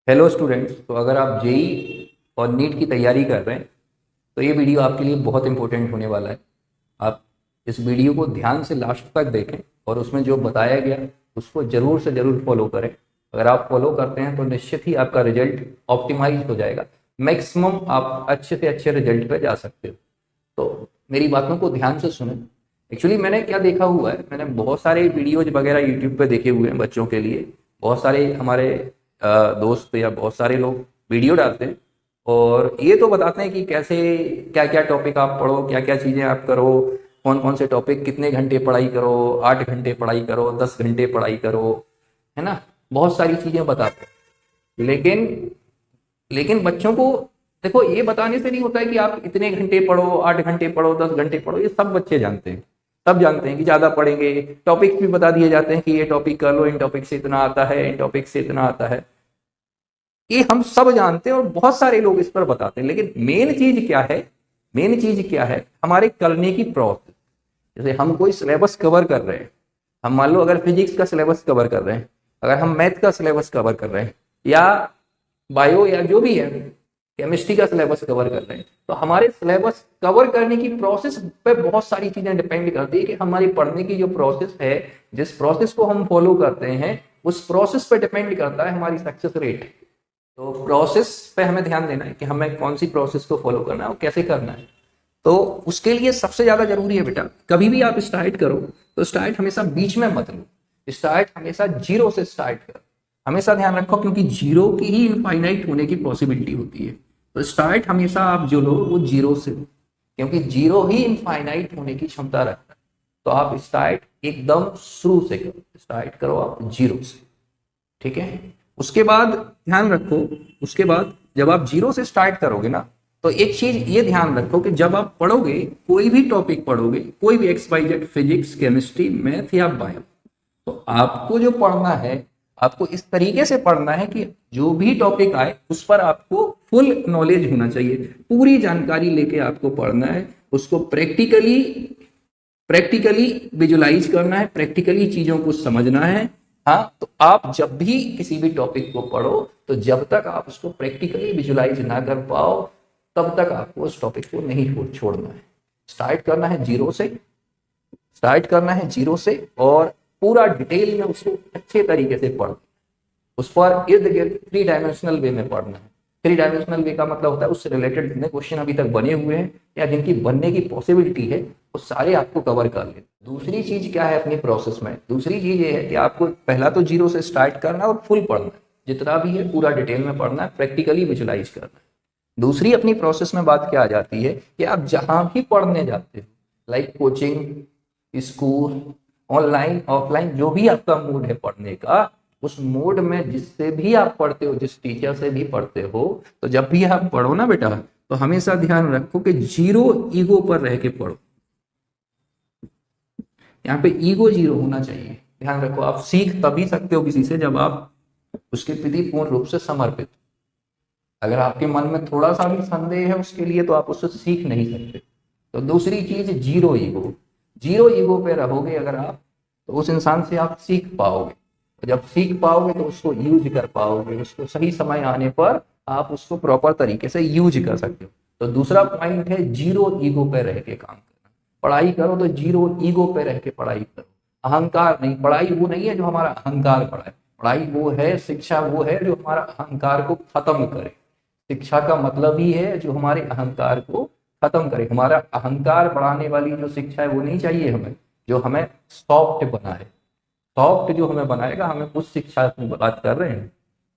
Hello students. तो अगर आप जेई और नीट की तैयारी कर रहे हैं तो ये वीडियो आपके लिए बहुत इंपॉर्टेंट होने वाला है। आप इस वीडियो को ध्यान से लास्ट तक देखें और उसमें जो बताया गया उसको ज़रूर से ज़रूर फॉलो करें। अगर आप फॉलो करते हैं तो निश्चित ही आपका रिजल्ट ऑप्टिमाइज हो जाएगा। मैक्सिमम आप अच्छे से अच्छे रिजल्ट पे जा सकते हो। तो मेरी बातों को ध्यान से सुनें। एक्चुअली मैंने क्या देखा हुआ है, मैंने बहुत सारे वीडियोज वगैरह यूट्यूब पे देखे हुए हैं बच्चों के लिए। बहुत सारे हमारे दोस्त या बहुत सारे लोग वीडियो डालते हैं और ये तो बताते हैं कि कैसे क्या क्या टॉपिक आप पढ़ो, क्या क्या चीज़ें आप करो, कौन कौन से टॉपिक, कितने घंटे पढ़ाई करो, 8 घंटे पढ़ाई करो, 10 घंटे पढ़ाई करो, है ना। बहुत सारी चीज़ें बताते हैं। लेकिन बच्चों को देखो, ये बताने से नहीं होता है कि आप इतने घंटे पढ़ो, 8 घंटे पढ़ो, 10 घंटे पढ़ो। ये सब बच्चे जानते हैं, सब जानते हैं कि ज्यादा पढ़ेंगे। टॉपिक भी बता दिए जाते हैं कि ये टॉपिक कर लो, इन टॉपिक से इतना आता है, इन टॉपिक से इतना आता है। ये हम सब जानते हैं और बहुत सारे लोग इस पर बताते हैं। लेकिन मेन चीज क्या है, मेन चीज क्या है, हमारे करने की प्रोसेस। जैसे हम कोई सिलेबस कवर कर रहे हैं, हम मान लो अगर फिजिक्स का सिलेबस कवर कर रहे हैं, अगर हम मैथ का सिलेबस कवर कर रहे हैं, या बायो या जो भी है, केमिस्ट्री का सिलेबस कवर कर रहे हैं, तो हमारे सिलेबस कवर करने की प्रोसेस पे बहुत सारी चीजें डिपेंड करती है कि हमारी पढ़ने की जो प्रोसेस है, जिस प्रोसेस को हम फॉलो करते हैं, उस प्रोसेस पे डिपेंड करता है हमारी सक्सेस रेट। तो प्रोसेस पे हमें ध्यान देना है कि हमें कौन सी प्रोसेस को फॉलो करना है और कैसे करना है। तो उसके लिए सबसे ज्यादा जरूरी है बेटा, कभी भी आप स्टार्ट करो तो स्टार्ट हमेशा बीच में मत लो, स्टार्ट हमेशा जीरो से स्टार्ट करो। हमेशा ध्यान रखो, क्योंकि जीरो की ही इनफाइनाइट होने की पॉसिबिलिटी होती है। तो स्टार्ट हमेशा आप जो लो वो जीरो से लो, क्योंकि जीरो ही इनफाइनाइट होने की क्षमता रखता है। तो आप स्टार्ट एकदम शुरू से करो, स्टार्ट करो आप जीरो से, ठीक है। उसके बाद ध्यान रखो, उसके बाद जब आप जीरो से स्टार्ट करोगे ना, तो एक चीज ये ध्यान रखो कि जब आप पढ़ोगे, कोई भी टॉपिक पढ़ोगे, कोई भी XYZ, फिजिक्स, केमिस्ट्री, मैथ या बायो, तो आपको जो पढ़ना है, आपको इस तरीके से पढ़ना है कि जो भी टॉपिक आए उस पर आपको फुल नॉलेज होना चाहिए, पूरी जानकारी लेके आपको पढ़ना है। उसको प्रैक्टिकली प्रैक्टिकली विजुलाइज करना है, प्रैक्टिकली चीजों को समझना है। हाँ, तो आप जब भी किसी भी टॉपिक को पढ़ो, तो जब तक आप उसको प्रैक्टिकली विजुलाइज ना कर पाओ, तब तक आपको उस टॉपिक को नहीं छोड़ना है। स्टार्ट करना है जीरो से, स्टार्ट करना है जीरो से, और पूरा डिटेल में उसको अच्छे तरीके से पढ़, उस पर इर्द गिर्द 3 डायमेंशनल वे में पढ़ना है। 3 डायमेंशनल वे का मतलब होता है उससे रिलेटेड जितने क्वेश्चन अभी तक बने हुए हैं या जिनकी बनने की पॉसिबिलिटी है, वो सारे आपको कवर कर ले। दूसरी चीज क्या है अपनी प्रोसेस में, दूसरी चीज ये है कि आपको पहला तो जीरो से स्टार्ट करना है और फुल पढ़ना है, जितना भी है पूरा डिटेल में पढ़ना है, प्रैक्टिकली विजुलाइज करना है। दूसरी अपनी प्रोसेस में बात क्या आ जाती है कि आप जहां भी पढ़ने जाते हो, like coaching, school, online, offline, जो भी आपका मूड है पढ़ने का, उस मोड में जिससे भी आप पढ़ते हो, जिस टीचर से भी पढ़ते हो, तो जब भी आप पढ़ो ना बेटा, तो हमेशा ध्यान रखो कि जीरो ईगो पर रह के पढ़ो। यहाँ पे ईगो जीरो होना चाहिए। ध्यान रखो, आप सीख तभी सकते हो किसी से जब आप उसके प्रति पूर्ण रूप से समर्पित। अगर आपके मन में थोड़ा सा भी संदेह है उसके लिए, तो आप उससे सीख नहीं सकते। तो दूसरी चीज जीरो ईगो, जीरो ईगो पे रहोगे अगर आप, तो उस इंसान से आप सीख पाओगे। जब सीख पाओगे तो उसको यूज कर पाओगे, उसको सही समय आने पर आप उसको प्रॉपर तरीके से यूज कर सकते हो। तो दूसरा पॉइंट है जीरो ईगो पे रह के काम करना। पढ़ाई करो तो जीरो ईगो पे रह के पढ़ाई करो, अहंकार नहीं। पढ़ाई वो नहीं है जो हमारा अहंकार बढ़ाए, पढ़ाई वो है, शिक्षा वो है जो हमारा अहंकार को खत्म करे। शिक्षा का मतलब ही है जो हमारे अहंकार को खत्म करे। हमारा अहंकार बढ़ाने वाली जो शिक्षा है वो नहीं चाहिए हमें, जो हमें सॉफ्ट बनाए। सॉफ्ट जो हमें बनाएगा, हमें उस शिक्षा की बात कर रहे हैं।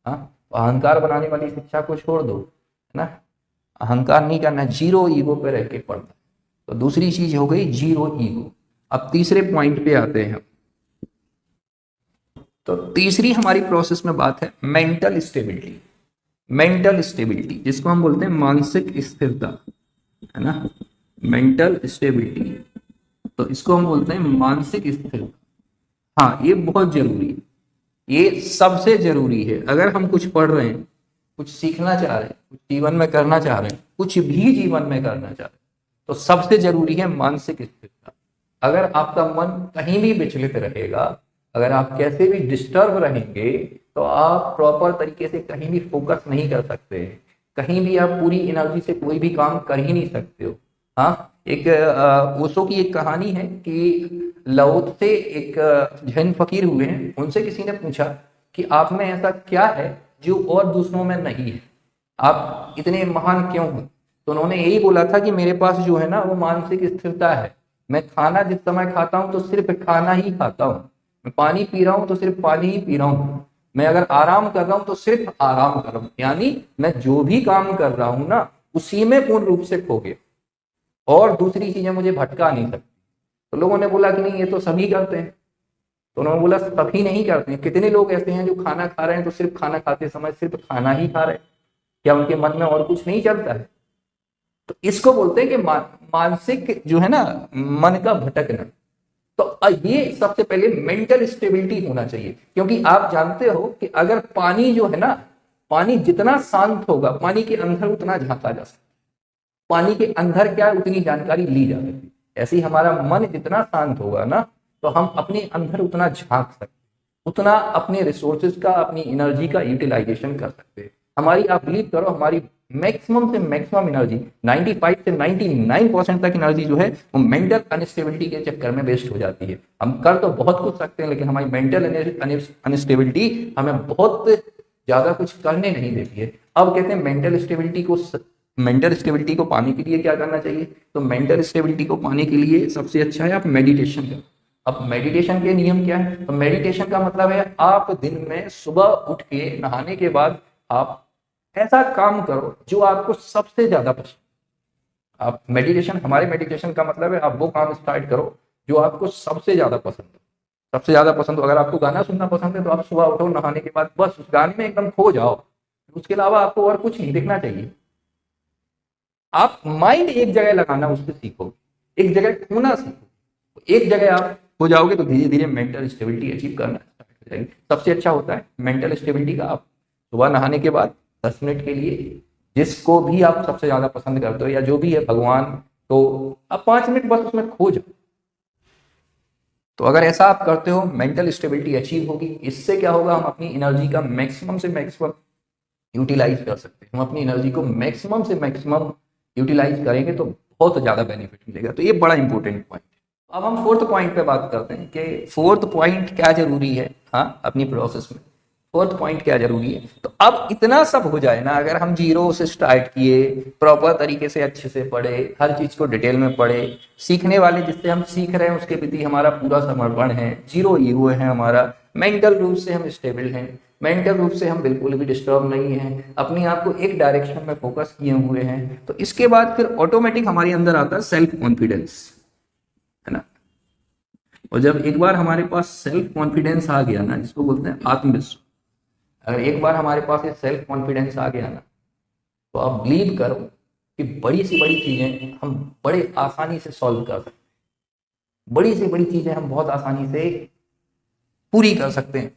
हाँ, अहंकार बनाने वाली शिक्षा को छोड़ दो, है ना। अहंकार नहीं करना, जीरो ईगो पे रह के पढ़ना। तो दूसरी चीज हो गई जीरो ईगो। अब तीसरे पॉइंट पे आते हैं। तो तीसरी हमारी प्रोसेस में बात है मेंटल स्टेबिलिटी। मेंटल स्टेबिलिटी जिसको हम बोलते हैं मानसिक स्थिरता, है ना, मेंटल स्टेबिलिटी, तो इसको हम बोलते हैं मानसिक स्थिरता। हाँ, ये बहुत जरूरी है, ये सबसे जरूरी है। अगर हम कुछ पढ़ रहे हैं, कुछ सीखना चाह रहे हैं, कुछ जीवन में करना चाह रहे हैं, कुछ भी जीवन में करना चाह रहे हैं, तो सबसे जरूरी है मानसिक स्थिरता। अगर आपका मन कहीं भी विचलित रहेगा, अगर आप कैसे भी डिस्टर्ब रहेंगे, तो आप प्रॉपर तरीके से कहीं भी फोकस नहीं कर सकते, कहीं भी आप पूरी एनर्जी से कोई भी काम कर ही नहीं सकते हो। हाँ, एक ओशो की एक कहानी है कि लाओ से एक जैन फकीर हुए हैं, उनसे किसी ने पूछा कि आप में ऐसा क्या है जो और दूसरों में नहीं है, आप इतने महान क्यों हो? तो उन्होंने यही बोला था कि मेरे पास जो है ना वो मानसिक स्थिरता है। मैं खाना जिस समय खाता हूँ तो सिर्फ खाना ही खाता हूँ, मैं पानी पी रहा हूँ तो सिर्फ पानी ही पी रहा हूँ, मैं अगर आराम कर रहा हूँ तो सिर्फ आराम कर रहा हूँ, यानी मैं जो भी काम कर रहा हूँ ना उसी में पूर्ण रूप से खो गया, और दूसरी चीजें मुझे भटका नहीं सकती। तो लोगों ने बोला कि नहीं ये तो सभी करते हैं। तो उन्होंने बोला सभी नहीं करते हैं, कितने लोग ऐसे हैं जो खाना खा रहे हैं तो सिर्फ खाना खाते समय सिर्फ खाना ही खा रहे हैं, क्या उनके मन में और कुछ नहीं चलता है? तो इसको बोलते हैं कि मानसिक जो है ना मन का भटकना। तो ये सबसे पहले मेंटल स्टेबिलिटी होना चाहिए, क्योंकि आप जानते हो कि अगर पानी जो है ना, पानी जितना शांत होगा पानी के अंदर उतना झांका जा सकता है, पानी के अंदर क्या उतनी जानकारी ली जा सकती है। ऐसे ही हमारा मन जितना शांत होगा ना तो हम अपने अंदर उतना झांक सकते, उतना अपने रिसोर्सेज का, अपनी एनर्जी का यूटिलाइजेशन कर सकते हैं। हमारी, आप बिलीव करो, हमारी मैक्सिमम से मैक्सिमम एनर्जी 95 से 99% तक एनर्जी जो है वो मेंटल अनस्टेबिलिटी के चक्कर में वेस्ट हो जाती है। हम कर तो बहुत कुछ सकते हैं लेकिन हमारी मेंटल अनस्टेबिलिटी हमें बहुत ज्यादा कुछ करने नहीं देती है। अब कहते हैं मेंटल स्टेबिलिटी को पाने के लिए क्या करना चाहिए? तो मेंटल स्टेबिलिटी को पाने के लिए सबसे अच्छा है आप मेडिटेशन करो। अब मेडिटेशन के नियम क्या है? तो मेडिटेशन का मतलब है आप दिन में सुबह उठ के नहाने के बाद आप ऐसा काम करो जो आपको सबसे ज्यादा पसंद। आप मेडिटेशन, हमारे मेडिटेशन का मतलब है आप वो काम स्टार्ट करो जो आपको सबसे ज्यादा पसंद हो। सबसे ज्यादा पसंद हो, अगर आपको गाना सुनना पसंद है तो आप सुबह उठो, नहाने के बाद बस उस गाने में एकदम खो जाओ, उसके अलावा आपको और कुछ नहीं दिखना चाहिए। आप माइंड एक जगह लगाना उससे सीखो, एक जगह खोना सीखो। एक जगह आप हो जाओगे तो धीरे धीरे मेंटल स्टेबिलिटी अचीव करना स्टार्ट हो जाएगी। सबसे अच्छा होता है मेंटल स्टेबिलिटी का, आप सुबह नहाने के बाद 10 मिनट के लिए जिसको भी आप सबसे ज्यादा पसंद करते हो या जो भी है भगवान, तो आप 5 मिनट बस उसमें खो जाओ। तो अगर ऐसा आप करते हो मेंटल स्टेबिलिटी अचीव होगी। इससे क्या होगा, हम अपनी एनर्जी का मैक्सिमम से मैक्सिमम यूटिलाइज कर सकते हैं। हम अपनी एनर्जी को मैक्सिमम से मैक्सिमम यूटिलाइज करेंगे तो बहुत ज्यादा बेनिफिट मिलेगा। तो ये बड़ा इंपॉर्टेंट पॉइंट है। अब हम फोर्थ पॉइंट पे बात करते हैं कि फोर्थ पॉइंट क्या जरूरी है। हाँ, अपनी प्रोसेस में फोर्थ पॉइंट क्या जरूरी है। तो अब इतना सब हो जाए ना, अगर हम जीरो से स्टार्ट किए, प्रॉपर तरीके से अच्छे से पढ़े, हर चीज को डिटेल में पढ़े, सीखने वाले जिससे हम सीख रहे हैं उसके प्रति हमारा पूरा समर्पण है, जीरो ईगो है हमारा, मेंटल रूप से हम स्टेबल हैं, मेंटल रूप से हम बिल्कुल भी डिस्टर्ब नहीं है, अपने आप को एक डायरेक्शन में फोकस किए हुए हैं, तो इसके बाद फिर ऑटोमेटिक हमारे अंदर आता है सेल्फ कॉन्फिडेंस, है ना। और जब एक बार हमारे पास सेल्फ कॉन्फिडेंस आ गया ना, जिसको बोलते हैं आत्मविश्वास, अगर एक बार हमारे पास ये सेल्फ कॉन्फिडेंस आ गया ना, तो आप बिलीव करो कि बड़ी से बड़ी चीजें हम बड़े आसानी से सॉल्व कर सकते हैं, बड़ी से बड़ी चीजें हम बहुत आसानी से पूरी कर सकते हैं।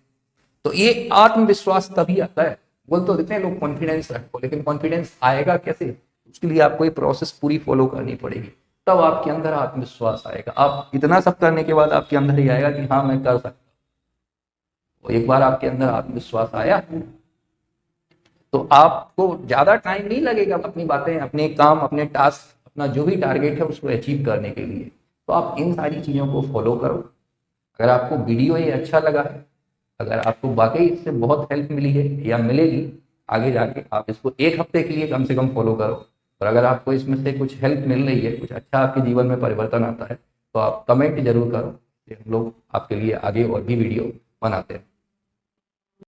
तो ये आत्मविश्वास तभी आता है। बोल तो देते हैं लोग कॉन्फिडेंस रखो, लेकिन कॉन्फिडेंस आएगा कैसे? उसके लिए आपको ये प्रोसेस पूरी फॉलो करनी पड़ेगी, तब आपके अंदर आत्मविश्वास आएगा। आप इतना सब करने के बाद आपके अंदर ही आएगा कि हाँ मैं कर सकता हूँ। तो एक बार आपके अंदर आत्मविश्वास आया तो आपको ज्यादा टाइम नहीं लगेगा अपनी बातें, अपने काम, अपने टास्क, अपना जो भी टारगेट है उसको अचीव करने के लिए। तो आप इन सारी चीजों को फॉलो करो। अगर आपको वीडियो ये अच्छा लगा है, अगर आपको वाकई इससे बहुत हेल्प मिली है या मिलेगी आगे जाके, आप इसको 1 हफ्ते के लिए कम से कम फॉलो करो। और अगर आपको इसमें से कुछ हेल्प मिल रही है, कुछ अच्छा आपके जीवन में परिवर्तन आता है, तो आप कमेंट जरूर करो कि हम लोग आपके लिए आगे और भी वीडियो बनाते हैं।